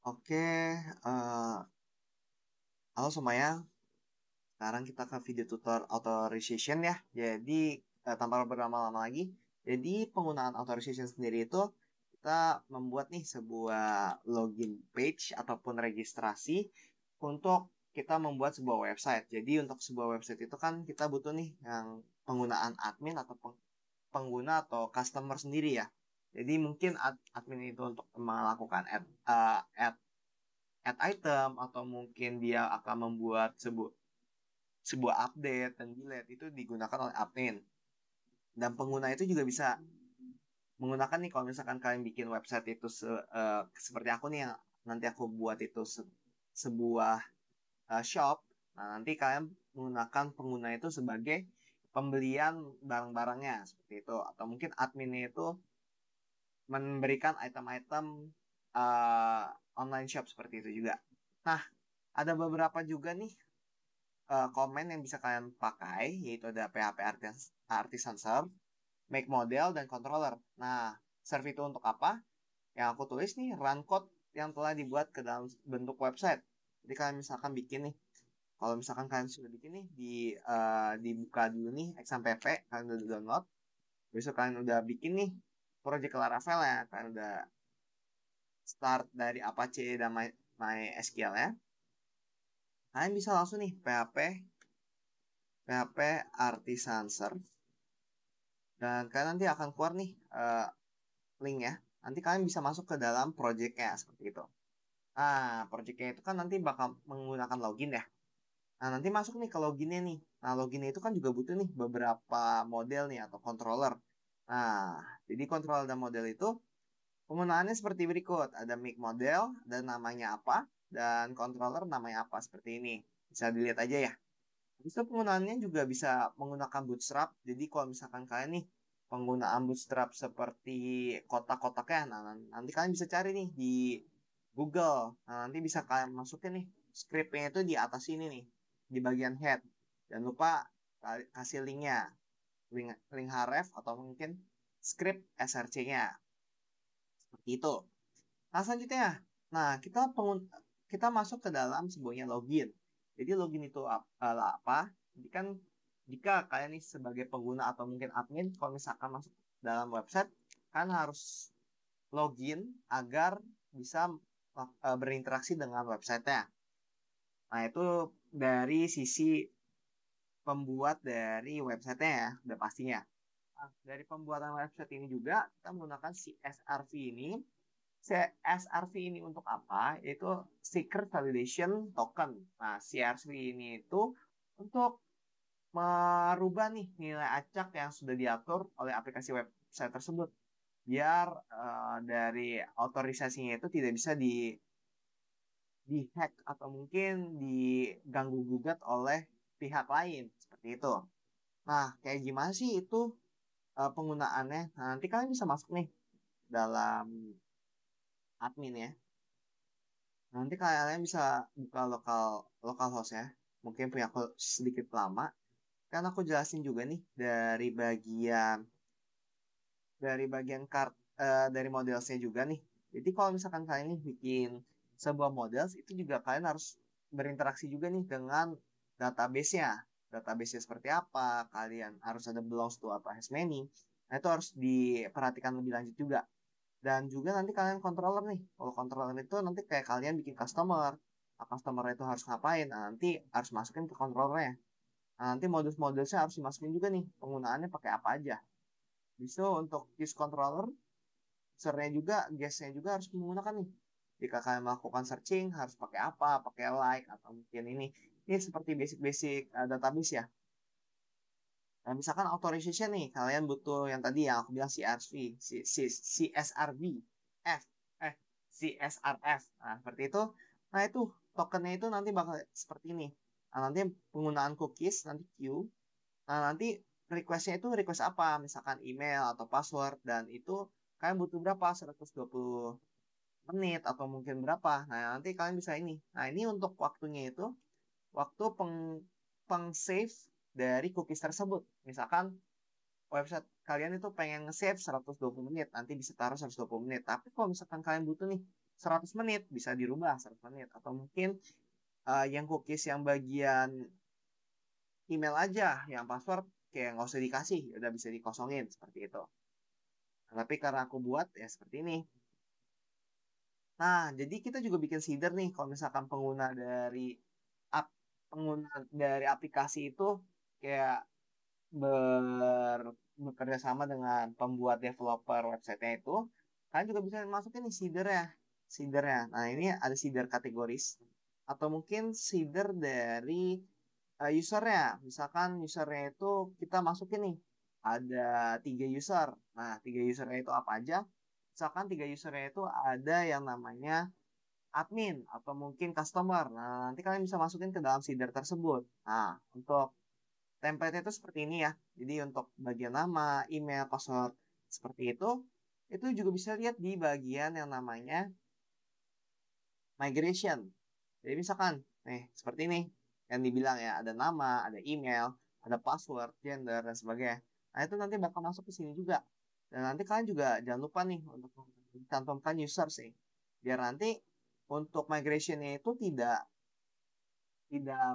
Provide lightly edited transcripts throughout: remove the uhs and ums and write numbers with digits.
Oke, halo semuanya. Sekarang kita ke video tutor authorization ya. Jadi, tanpa berlama-lama lagi. Jadi, penggunaan authorization sendiri itu kita membuat nih sebuah login page ataupun registrasi untuk kita membuat sebuah website. Jadi, untuk sebuah website itu kan kita butuh nih yang penggunaan admin atau pengguna atau customer sendiri ya. Jadi, mungkin admin itu untuk melakukan add item atau mungkin dia akan membuat sebuah update dan delete itu digunakan oleh admin. Dan pengguna itu juga bisa menggunakan nih kalau misalkan kalian bikin website itu seperti aku nih yang nanti aku buat itu sebuah shop. Nah, nanti kalian menggunakan pengguna itu sebagai pembelian barang-barangnya seperti itu atau mungkin adminnya itu memberikan item-item uh, online shop seperti itu juga. Nah, ada beberapa juga nih komen yang bisa kalian pakai, yaitu ada PHP Artisan Serve, Make Model, dan Controller. Nah, serve itu untuk apa? Yang aku tulis nih, run code yang telah dibuat ke dalam bentuk website. Jadi kalian misalkan bikin nih, kalau misalkan kalian sudah bikin nih, dibuka dulu nih, XMPP, kalian udah download. Besok kalian udah bikin nih, project Laravel ya, kalian udah start dari Apache dan MySQL ya. Kalian bisa langsung nih, PHP Artisan Serve. Dan kalian nanti akan keluar nih link ya. Nanti kalian bisa masuk ke dalam projectnya seperti itu. Nah, projectnya itu kan nanti bakal menggunakan login ya. Nah, nanti masuk nih ke loginnya nih. Nah, loginnya itu kan juga butuh nih beberapa model nih atau controller. Nah, jadi controller dan model itu penggunaannya seperti berikut. Ada mic model dan namanya apa. Dan controller namanya apa seperti ini. Bisa dilihat aja ya. Bisa penggunaannya juga bisa menggunakan Bootstrap. Jadi kalau misalkan kalian nih penggunaan Bootstrap seperti kotak-kotaknya, nah nanti kalian bisa cari nih di Google. Nah nanti bisa kalian masukin nih scriptnya itu di atas ini nih, di bagian head. Jangan lupa kasih linknya, link href atau mungkin script src-nya. Seperti itu. Nah, selanjutnya, nah kita masuk ke dalam sebuahnya login. Jadi login itu apa? Jadi kan jika kalian nih sebagai pengguna atau mungkin admin, kalau misalkan masuk dalam website, kan harus login agar bisa berinteraksi dengan websitenya. Nah, itu dari sisi pembuat dari websitenya ya, udah pastinya. Nah, dari pembuatan website ini juga kita menggunakan CSRV ini. CSRV ini untuk apa? Yaitu Secret Validation Token. Nah, CSRV ini itu untuk merubah nih nilai acak yang sudah diatur oleh aplikasi website tersebut. Biar dari otorisasinya itu tidak bisa di-hack atau mungkin diganggu gugat oleh pihak lain. Seperti itu. Nah, kayak gimana sih itu penggunaannya? Nah, nanti kalian bisa masuk nih dalam admin ya. Nanti kalian bisa buka lokal lokal host ya. Mungkin punya aku sedikit lama. Kan aku jelasin juga nih dari bagian dari modelsnya juga nih. Jadi kalau misalkan kalian nih bikin sebuah models itu juga kalian harus berinteraksi juga nih dengan database-nya. Database-nya seperti apa? Kalian harus ada belongs to apa has many. Nah, itu harus diperhatikan lebih lanjut juga. Dan juga nanti kalian controller nih. Kalau controller itu nanti kayak kalian bikin customer. Nah, customer itu harus ngapain? Nah, nanti harus masukin ke controllernya. Nah, nanti modus-modusnya harus dimasukin juga nih. Penggunaannya pakai apa aja. Bisa untuk use controller, usernya juga, guestnya juga harus menggunakan nih. Jika kalian melakukan searching, harus pakai apa? Pakai like atau mungkin ini. Ini seperti basic-basic database ya. Nah, misalkan authorization nih, kalian butuh yang tadi yang aku bilang CSV, CSRV, F, eh, CSRF. Nah, seperti itu. Nah, itu tokennya itu nanti bakal seperti ini. Nah, nanti penggunaan cookies, nanti queue. Nah, nanti requestnya itu request apa? Misalkan email atau password. Dan itu kalian butuh berapa? 120 menit atau mungkin berapa? Nah, nanti kalian bisa ini. Nah, ini untuk waktunya itu waktu peng-save dari cookies tersebut. Misalkan website kalian itu pengen nge-save 120 menit, nanti bisa taruh 120 menit. Tapi kalau misalkan kalian butuh nih 100 menit, bisa dirubah 100 menit. Atau mungkin yang cookies yang bagian email aja, yang password kayak nggak usah dikasih, udah bisa dikosongin seperti itu. Nah, tapi karena aku buat ya seperti ini. Nah, jadi kita juga bikin seeder nih kalau misalkan app pengguna dari aplikasi itu kayak bekerja sama dengan pembuat developer websitenya itu, kalian juga bisa masukin nih seedernya. Nah, ini ada seeder kategoris atau mungkin seeder dari usernya. Misalkan usernya itu kita masukin nih ada 3 user. Nah, 3 usernya itu apa aja? Misalkan 3 usernya itu ada yang namanya admin atau mungkin customer. Nah, nanti kalian bisa masukin ke dalam seeder tersebut. Nah, untuk template itu seperti ini ya. Jadi untuk bagian nama, email, password seperti itu juga bisa lihat di bagian yang namanya migration. Jadi misalkan, nih seperti ini yang dibilang ya, ada nama, ada email, ada password, gender dan sebagainya. Nah itu nanti bakal masuk ke sini juga. Dan nanti kalian juga jangan lupa nih untuk cantumkan user sih, biar nanti untuk migrationnya itu tidak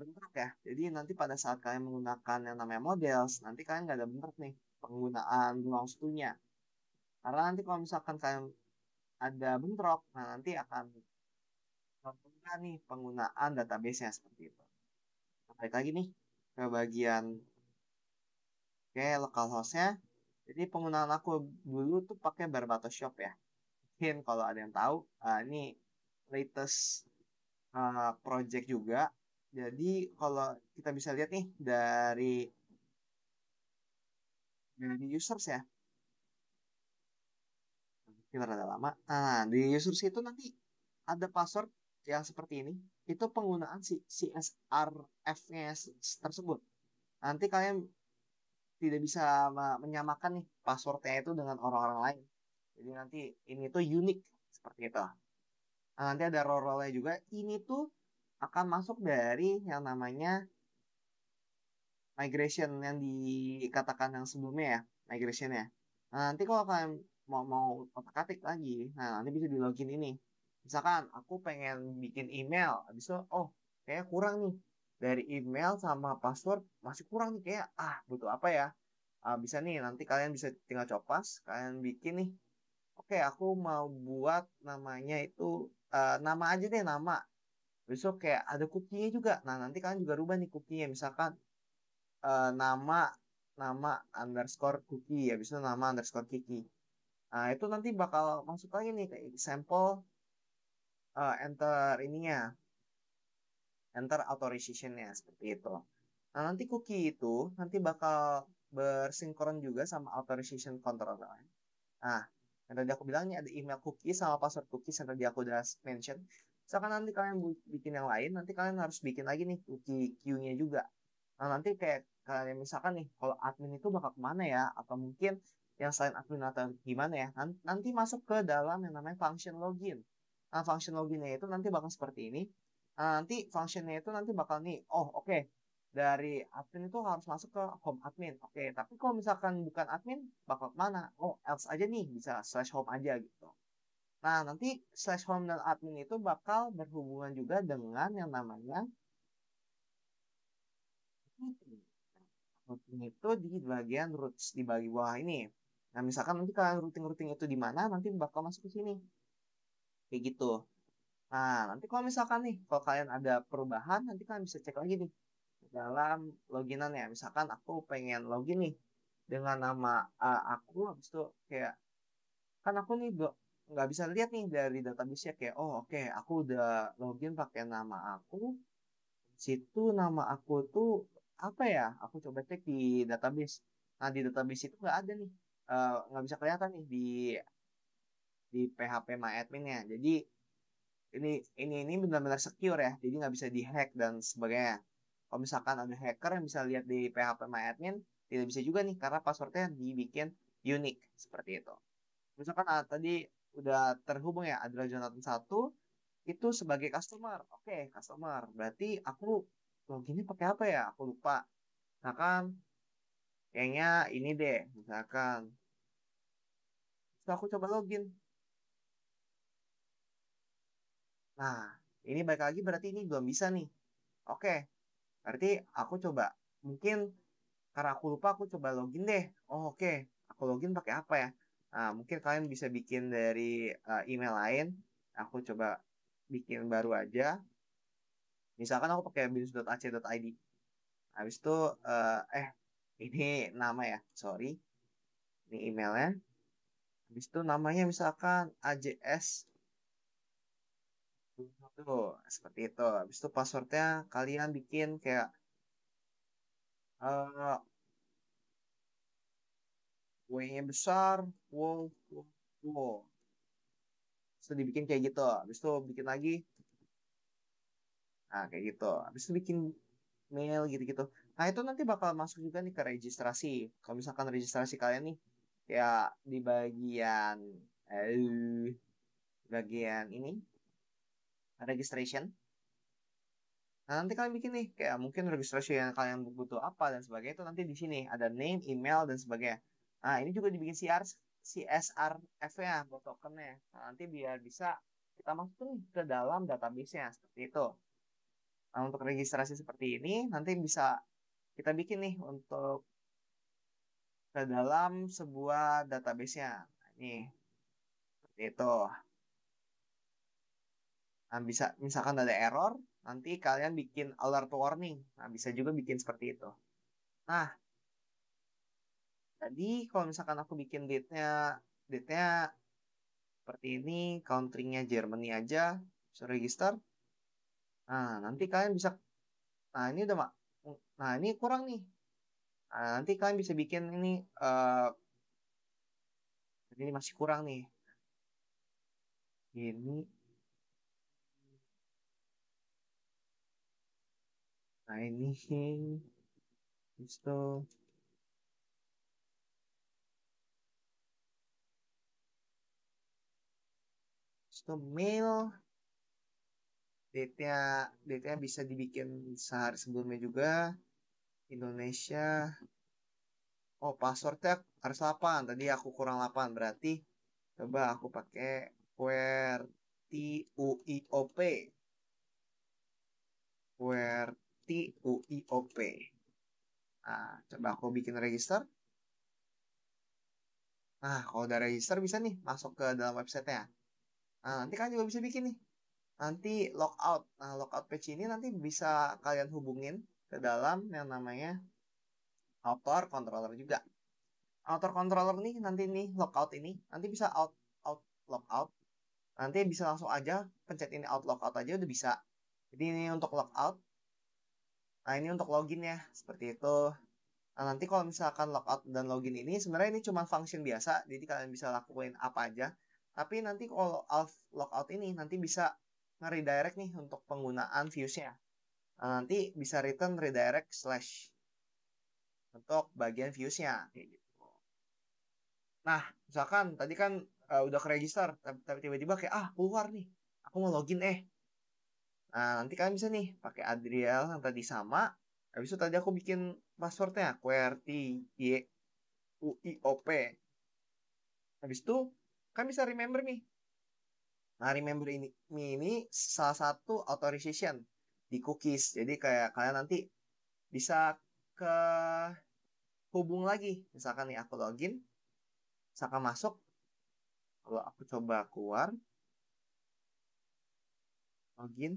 bentrok ya. Jadi nanti pada saat kalian menggunakan yang namanya models, nanti kalian nggak ada bentrok nih penggunaan belongs to-nya. Karena nanti kalau misalkan kalian ada bentrok, nah nanti akan menentukan nih penggunaan database-nya seperti itu. Nah, balik lagi nih ke bagian localhost-nya. Jadi penggunaan aku dulu tuh pakai Barbatos Shop ya. Mungkin kalau ada yang tahu, ini latest project juga. Jadi kalau kita bisa lihat nih dari users ya, kita rada lama. Nah, di users itu nanti ada password yang seperti ini. Itu penggunaan si CSRF-nya tersebut. Nanti kalian tidak bisa menyamakan nih passwordnya itu dengan orang-orang lain. Jadi nanti ini tuh unik seperti itu. Nah, nanti ada role-nya juga. Ini tuh akan masuk dari yang namanya migration yang dikatakan yang sebelumnya ya, migrationnya. Nah, nanti kalau kalian mau otak-atik lagi, nah nanti bisa di login ini. Misalkan aku pengen bikin email, habis itu, oh kayaknya kurang nih. Dari email sama password masih kurang nih, kayak butuh apa ya? Bisa nih, nanti kalian bisa tinggal copas, kalian bikin nih. Oke, aku mau buat namanya itu, nama aja deh, nama. Besok kayak ada cookie-nya juga. Nah, nanti kalian juga rubah nih cookie-nya. Misalkan nama nama underscore cookie ya bisa nama underscore kiki. Nah itu nanti bakal masuk lagi nih kayak sampel enter ininya, enter authorizationnya seperti itu. Nah nanti cookie itu nanti bakal bersinkron juga sama authorization controller. Nah yang tadi aku bilang nih ada email cookie sama password cookie yang tadi aku udah mention. Misalkan nanti kalian bikin yang lain, nanti kalian harus bikin lagi nih cookie queue-nya juga. Nah, nanti kayak misalkan nih, kalau admin itu bakal kemana ya? Atau mungkin yang selain admin atau gimana ya? Nanti masuk ke dalam yang namanya function login. Nah, function loginnya itu nanti bakal seperti ini. Nah, nanti functionnya itu nanti bakal nih, oh oke, dari admin itu harus masuk ke home admin. Oke, tapi kalau misalkan bukan admin, bakal kemana? Oh, else aja nih, bisa slash home aja gitu. Nah, nanti slash home dan admin itu bakal berhubungan juga dengan yang namanya routing itu di bagian roots di bagian bawah ini. Nah, misalkan nanti kalian routing-routing itu di mana, nanti bakal masuk ke sini. Kayak gitu. Nah, nanti kalau misalkan nih, kalau kalian ada perubahan, nanti kalian bisa cek lagi nih dalam loginan ya. Misalkan aku pengen login nih dengan nama aku, habis itu kayak, kan aku nih nggak bisa lihat nih dari database-nya kayak, oh oke, aku udah login pakai nama aku, situ nama aku tuh apa ya? Aku coba cek di database. Nah, di database itu nggak ada nih. Nggak bisa kelihatan nih di PHP MyAdmin-nya. Jadi ini benar-benar secure ya. Jadi nggak bisa dihack dan sebagainya. Kalau misalkan ada hacker yang bisa lihat di PHP MyAdmin, tidak bisa juga nih karena passwordnya dibikin unik seperti itu. Misalkan tadi udah terhubung ya adalah Jonathan satu itu sebagai customer. Oke, customer. Berarti aku loginnya pakai apa ya? Aku lupa. Misalkan kayaknya ini deh, misalkan. Terus aku coba login. Nah, ini balik lagi berarti ini belum bisa nih. Oke, berarti aku coba. Mungkin karena aku lupa aku coba login deh. Oh, oke. Aku login pakai apa ya? Nah, mungkin kalian bisa bikin dari email lain. Aku coba bikin baru aja. Misalkan aku pakai binus.ac.id. Habis itu, ini nama ya, sorry. Ini emailnya. Habis itu namanya misalkan AJS. Tuh, seperti itu. Habis itu passwordnya kalian bikin kayak eh W-nya besar, wow, wow, wow. Terus itu dibikin kayak gitu. Habis itu bikin lagi, nah kayak gitu. Habis itu bikin mail gitu-gitu. Nah itu nanti bakal masuk juga nih ke registrasi. Kalau misalkan registrasi kalian nih, ya di bagian ini registration. Nah, nanti kalian bikin nih kayak mungkin registrasi yang kalian butuh apa dan sebagainya itu nanti di sini ada name, email dan sebagainya. Nah, ini juga dibikin CSRF-nya buat tokennya. Nah, nanti biar bisa kita masukin nih ke dalam database-nya seperti itu. Nah, untuk registrasi seperti ini nanti bisa kita bikin nih untuk ke dalam sebuah database-nya. Nah, ini seperti itu. Nah, bisa misalkan ada error, nanti kalian bikin alert warning. Nah, bisa juga bikin seperti itu. Nah, jadi kalau misalkan aku bikin date-nya seperti ini, country-nya Germany aja, bisa register. Nah, nanti kalian bisa, nah ini udah, nah ini kurang nih. Nah, nanti kalian bisa bikin ini masih kurang nih. Ini, nah ini, itu, itu mail, date-nya, date-nya bisa dibikin sehari sebelumnya juga. Indonesia. Oh, passwordnya harus 8. Tadi aku kurang 8. Berarti coba aku pakai QWERTYUIOP. QWERTYUIOP. Nah, coba aku bikin register. Nah, kalau udah register bisa nih masuk ke dalam websitenya. Nah, nanti kalian juga bisa bikin nih. Nanti logout. Nah, logout page ini nanti bisa kalian hubungin ke dalam yang namanya author controller juga. Author controller nih nanti nih logout ini nanti bisa out logout. Nanti bisa langsung aja pencet ini out logout aja udah bisa. Jadi ini untuk logout. Nah, ini untuk login ya, seperti itu. Nah, nanti kalau misalkan logout dan login ini sebenarnya ini cuma function biasa, jadi kalian bisa lakuin apa aja. Tapi nanti kalau logout ini nanti bisa nge-redirect nih untuk penggunaan views-nya. Nah, nanti bisa return redirect slash untuk bagian views-nya kayak gitu. Nah, misalkan tadi kan udah ke register, tapi tiba-tiba kayak keluar nih. Aku mau login Nah, nanti kalian bisa nih pakai Adriel yang tadi sama. Habis itu tadi aku bikin passwordnya QWERTYUIOP. Habis itu kan bisa remember nih. Nah, remember ini salah satu authorization di cookies. Jadi kayak kalian nanti bisa ke hubung lagi. Misalkan nih aku login, misalkan masuk, kalau aku coba keluar, login.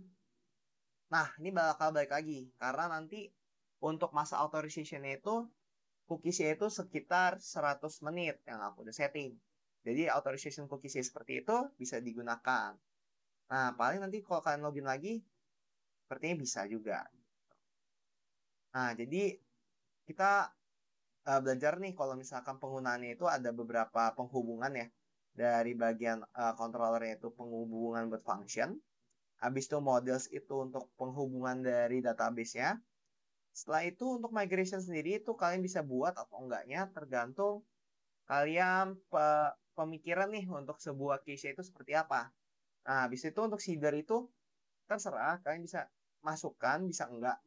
Nah, ini bakal balik lagi karena nanti untuk masa authorization-nya itu cookies-nya itu sekitar 100 menit yang aku udah setting. Jadi authorization cookies-nya seperti itu bisa digunakan. Nah, paling nanti kalau kalian login lagi, sepertinya bisa juga. Nah, jadi kita belajar nih kalau misalkan penggunaannya itu ada beberapa penghubungan ya. Dari bagian controllernya itu penghubungan buat function. Habis itu models itu untuk penghubungan dari database-nya. Setelah itu untuk migration sendiri itu kalian bisa buat atau enggaknya tergantung kalian pemikiran nih untuk sebuah case itu seperti apa. Nah, habis itu untuk seeder itu terserah kalian bisa masukkan, bisa enggak.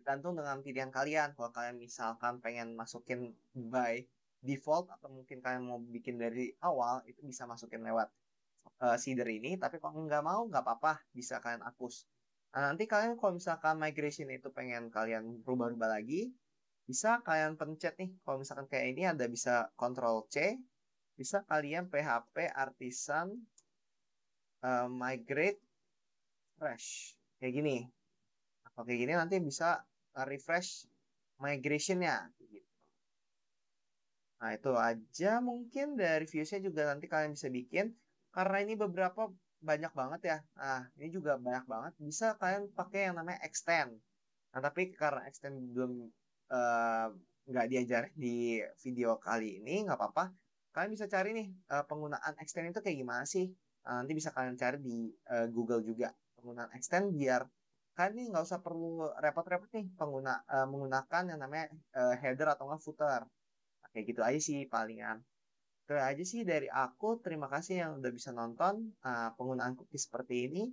Tergantung dengan pilihan kalian. Kalau kalian misalkan pengen masukin by default atau mungkin kalian mau bikin dari awal, itu bisa masukin lewat seeder ini, tapi kalau nggak mau nggak apa-apa, bisa kalian hapus. Nah, nanti kalian kalau misalkan migration itu pengen kalian rubah-rubah lagi, bisa kalian pencet nih. Kalau misalkan kayak ini ada bisa Ctrl C, bisa kalian PHP artisan migrate fresh kayak gini. Nah, kayak gini nanti bisa refresh migrationnya. Gitu. Nah, itu aja mungkin dari viewsnya juga nanti kalian bisa bikin. Karena ini beberapa banyak banget ya. Nah, ini juga banyak banget. Bisa kalian pakai yang namanya extend. Nah, tapi karena extend belum eh, nggak diajarin di video kali ini, nggak apa-apa. Kalian bisa cari nih penggunaan extend itu kayak gimana sih. Nah, nanti bisa kalian cari di Google juga. Penggunaan extend biar kalian nih nggak usah perlu repot-repot nih menggunakan yang namanya header atau nggak footer. Nah, kayak gitu aja sih palingan. Itu aja sih dari aku. Terima kasih yang udah bisa nonton penggunaan cookies seperti ini.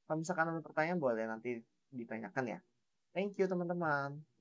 Kalau misalkan ada pertanyaan boleh nanti ditanyakan ya. Thank you teman-teman.